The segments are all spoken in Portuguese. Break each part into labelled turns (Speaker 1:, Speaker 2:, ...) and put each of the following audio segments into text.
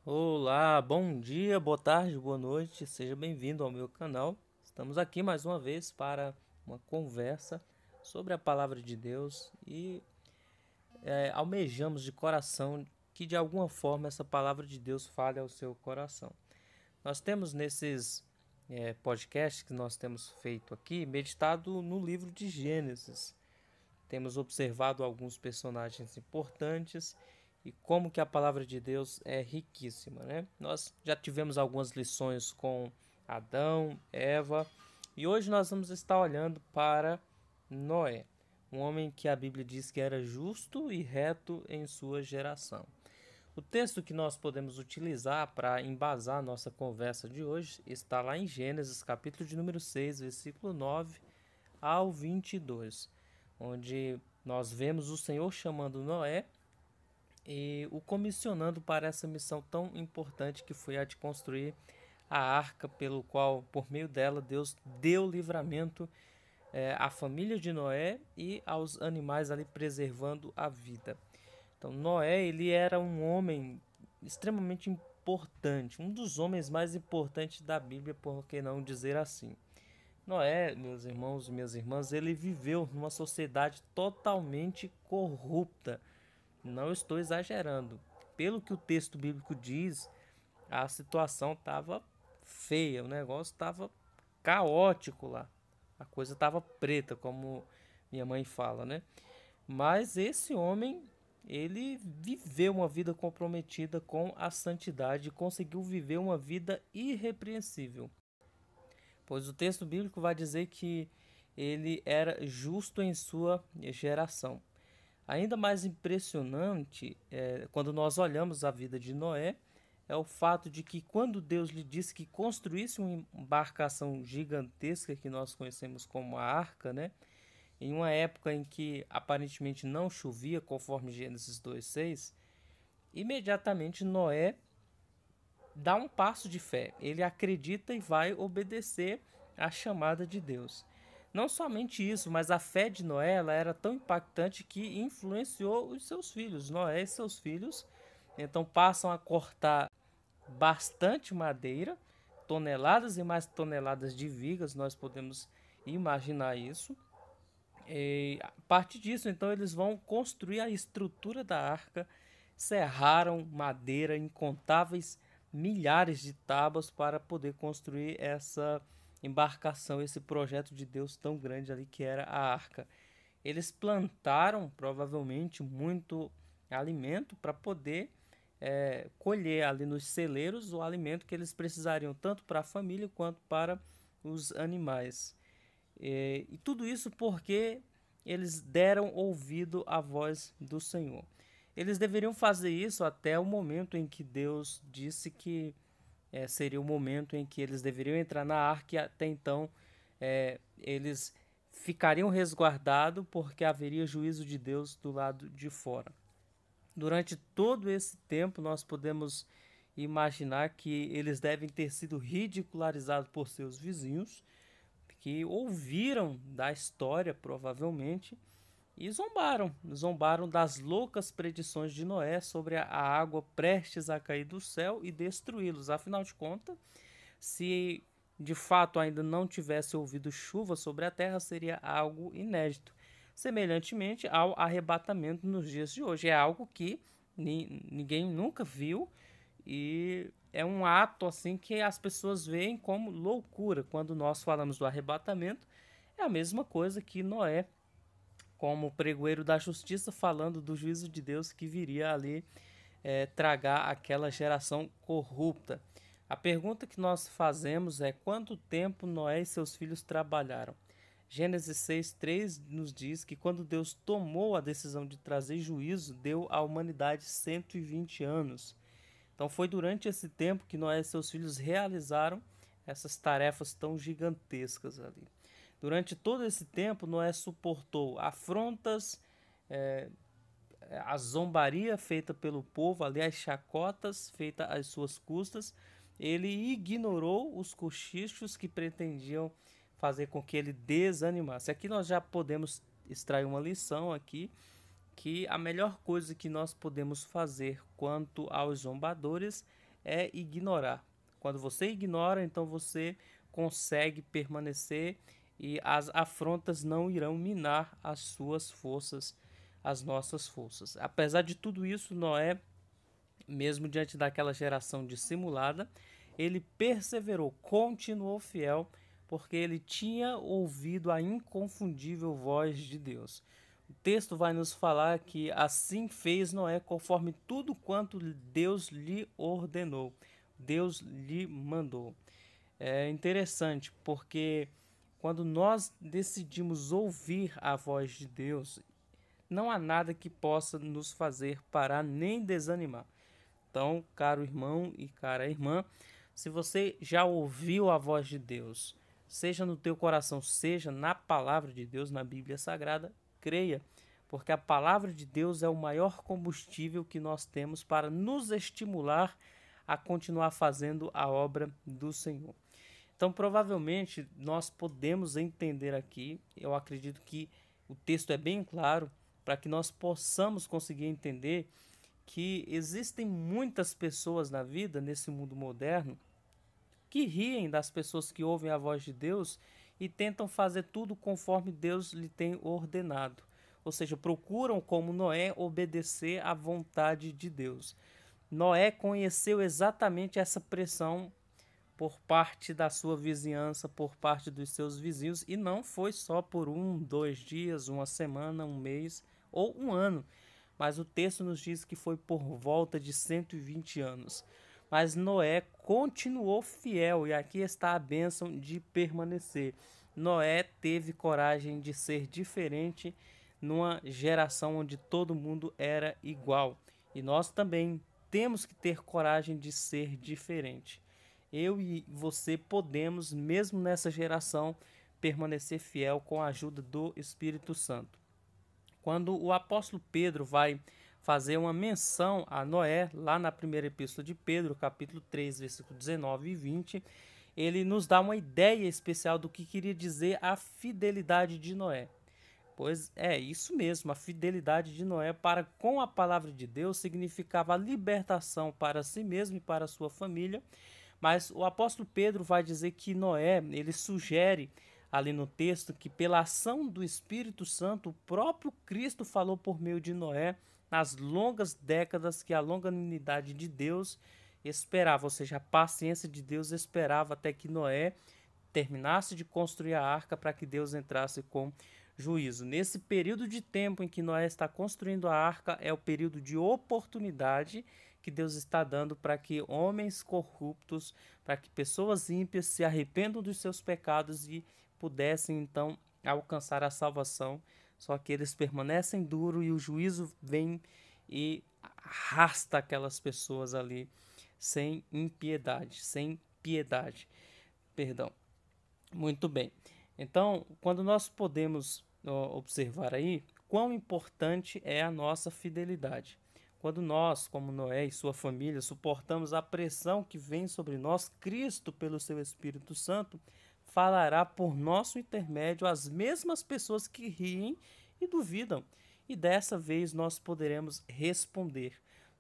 Speaker 1: Olá, bom dia, boa tarde, boa noite, seja bem-vindo ao meu canal. Estamos aqui mais uma vez para uma conversa sobre a palavra de Deus e almejamos de coração que de alguma forma essa palavra de Deus fale ao seu coração. Nós temos nesses podcasts que nós temos feito aqui meditado no livro de Gênesis. Temos observado alguns personagens importantes e como que a palavra de Deus é riquíssima, né? Nós já tivemos algumas lições com Adão, Eva, e hoje nós vamos estar olhando para Noé, um homem que a Bíblia diz que era justo e reto em sua geração. O texto que nós podemos utilizar para embasar a nossa conversa de hoje está lá em Gênesis, capítulo de número 6, versículo 9 ao 22, onde nós vemos o Senhor chamando Noé e o comissionando para essa missão tão importante que foi a de construir a arca, pelo qual, por meio dela, Deus deu livramento à família de Noé e aos animais ali, preservando a vida. Então Noé, ele era um homem extremamente importante, um dos homens mais importantes da Bíblia, por que não dizer assim. Noé, meus irmãos e minhas irmãs, ele viveu numa sociedade totalmente corrupta. Não estou exagerando. Pelo que o texto bíblico diz, a situação estava feia, o negócio estava caótico lá. A coisa estava preta, como minha mãe fala, né? Mas esse homem, ele viveu uma vida comprometida com a santidade e conseguiu viver uma vida irrepreensível. Pois o texto bíblico vai dizer que ele era justo em sua geração. Ainda mais impressionante quando nós olhamos a vida de Noé é o fato de que quando Deus lhe disse que construísse uma embarcação gigantesca que nós conhecemos como a arca, né? Em uma época em que aparentemente não chovia, conforme Gênesis 2:6, imediatamente Noé dá um passo de fé. Ele acredita e vai obedecer à chamada de Deus. Não somente isso, mas a fé de Noé ela era tão impactante que influenciou os seus filhos. Noé e seus filhos então passam a cortar bastante madeira, toneladas e mais toneladas de vigas, nós podemos imaginar isso. E a partir disso, então, eles vão construir a estrutura da arca, serraram madeira, incontáveis milhares de tábuas para poder construir essa embarcação, esse projeto de Deus tão grande ali que era a arca. Eles plantaram provavelmente muito alimento para poder colher ali nos celeiros o alimento que eles precisariam tanto para a família quanto para os animais. E tudo isso porque eles deram ouvido à voz do Senhor. Eles deveriam fazer isso até o momento em que Deus disse que seria o momento em que eles deveriam entrar na arca, e até então eles ficariam resguardados porque haveria juízo de Deus do lado de fora. Durante todo esse tempo, nós podemos imaginar que eles devem ter sido ridicularizados por seus vizinhos, que ouviram da história, provavelmente, e zombaram das loucas predições de Noé sobre a água prestes a cair do céu e destruí-los. Afinal de contas, se de fato ainda não tivesse ouvido chuva sobre a terra, seria algo inédito. Semelhantemente ao arrebatamento nos dias de hoje. É algo que ninguém nunca viu e é um ato assim que as pessoas veem como loucura. Quando nós falamos do arrebatamento, é a mesma coisa que Noé, como pregoeiro da justiça, falando do juízo de Deus que viria ali tragar aquela geração corrupta. A pergunta que nós fazemos é: quanto tempo Noé e seus filhos trabalharam? Gênesis 6:3 nos diz que quando Deus tomou a decisão de trazer juízo, deu à humanidade 120 anos. Então foi durante esse tempo que Noé e seus filhos realizaram essas tarefas tão gigantescas ali. Durante todo esse tempo, Noé suportou afrontas, eh, a zombaria feita pelo povo, ali as chacotas feitas às suas custas. Ele ignorou os cochichos que pretendiam fazer com que ele desanimasse. Aqui nós já podemos extrair uma lição aqui, que a melhor coisa que nós podemos fazer quanto aos zombadores é ignorar. Quando você ignora, então você consegue permanecer e as afrontas não irão minar as suas forças, as nossas forças. Apesar de tudo isso, Noé, mesmo diante daquela geração dissimulada, ele perseverou, continuou fiel, porque ele tinha ouvido a inconfundível voz de Deus. O texto vai nos falar que assim fez Noé conforme tudo quanto Deus lhe ordenou, Deus lhe mandou. É interessante porque quando nós decidimos ouvir a voz de Deus, não há nada que possa nos fazer parar nem desanimar. Então, caro irmão e cara irmã, se você já ouviu a voz de Deus, seja no teu coração, seja na palavra de Deus, na Bíblia Sagrada, creia, porque a palavra de Deus é o maior combustível que nós temos para nos estimular a continuar fazendo a obra do Senhor. Então, provavelmente, nós podemos entender aqui, eu acredito que o texto é bem claro, para que nós possamos conseguir entender que existem muitas pessoas na vida, nesse mundo moderno, que riem das pessoas que ouvem a voz de Deus e tentam fazer tudo conforme Deus lhe tem ordenado. Ou seja, procuram, como Noé, obedecer à vontade de Deus. Noé conheceu exatamente essa pressão por parte da sua vizinhança, por parte dos seus vizinhos, e não foi só por 1, 2 dias, uma semana, um mês ou um ano, mas o texto nos diz que foi por volta de 120 anos. Mas Noé continuou fiel, e aqui está a bênção de permanecer. Noé teve coragem de ser diferente numa geração onde todo mundo era igual. E nós também temos que ter coragem de ser diferente. Eu e você podemos, mesmo nessa geração, permanecer fiel com a ajuda do Espírito Santo. Quando o apóstolo Pedro vai fazer uma menção a Noé, lá na primeira epístola de Pedro, capítulo 3, versículo 19 e 20, ele nos dá uma ideia especial do que queria dizer a fidelidade de Noé. Pois é isso mesmo, a fidelidade de Noé para com a palavra de Deus significava a libertação para si mesmo e para a sua família. Mas o apóstolo Pedro vai dizer que Noé, ele sugere ali no texto que pela ação do Espírito Santo, o próprio Cristo falou por meio de Noé nas longas décadas que a longanimidade de Deus esperava, ou seja, a paciência de Deus esperava até que Noé terminasse de construir a arca para que Deus entrasse com juízo. Nesse período de tempo em que Noé está construindo a arca, é o período de oportunidade que Deus está dando para que homens corruptos, para que pessoas ímpias se arrependam dos seus pecados e pudessem então alcançar a salvação. Só que eles permanecem duros e o juízo vem e arrasta aquelas pessoas ali sem impiedade, sem piedade. Perdão. Muito bem. Então, quando nós podemos observar aí quão importante é a nossa fidelidade. Quando nós, como Noé e sua família, suportamos a pressão que vem sobre nós, Cristo, pelo seu Espírito Santo, falará por nosso intermédio às mesmas pessoas que riem e duvidam. E dessa vez nós poderemos responder,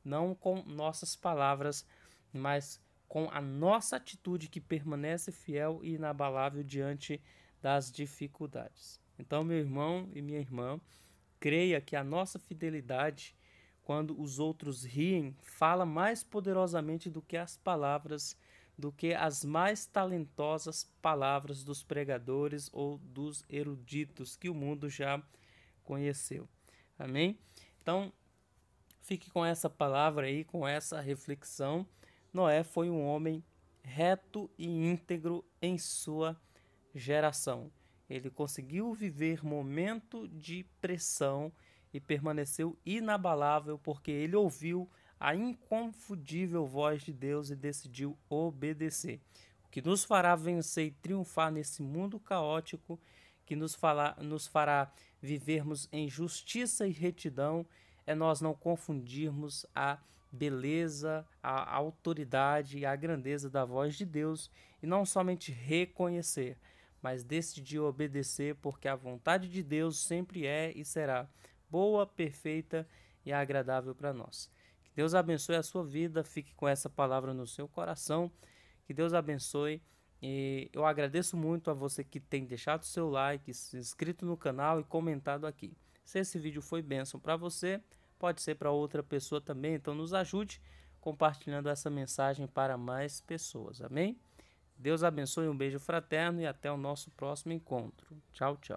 Speaker 1: não com nossas palavras, mas com a nossa atitude que permanece fiel e inabalável diante das dificuldades. Então, meu irmão e minha irmã, creia que a nossa fidelidade, quando os outros riem, fala mais poderosamente do que as palavras, do que as mais talentosas palavras dos pregadores ou dos eruditos que o mundo já conheceu. Amém? Então, fique com essa palavra aí, com essa reflexão. Noé foi um homem reto e íntegro em sua geração. Ele conseguiu viver momento de pressão e permaneceu inabalável porque ele ouviu a inconfundível voz de Deus e decidiu obedecer. O que nos fará vencer e triunfar nesse mundo caótico, que nos fará vivermos em justiça e retidão, é nós não confundirmos a beleza, a autoridade e a grandeza da voz de Deus e não somente reconhecer, mas decidir obedecer, porque a vontade de Deus sempre é e será boa, perfeita e agradável para nós. Que Deus abençoe a sua vida, fique com essa palavra no seu coração, que Deus abençoe. E eu agradeço muito a você que tem deixado o seu like, se inscrito no canal e comentado aqui. Se esse vídeo foi bênção para você, pode ser para outra pessoa também, então nos ajude compartilhando essa mensagem para mais pessoas, amém? Deus abençoe, um beijo fraterno e até o nosso próximo encontro. Tchau, tchau.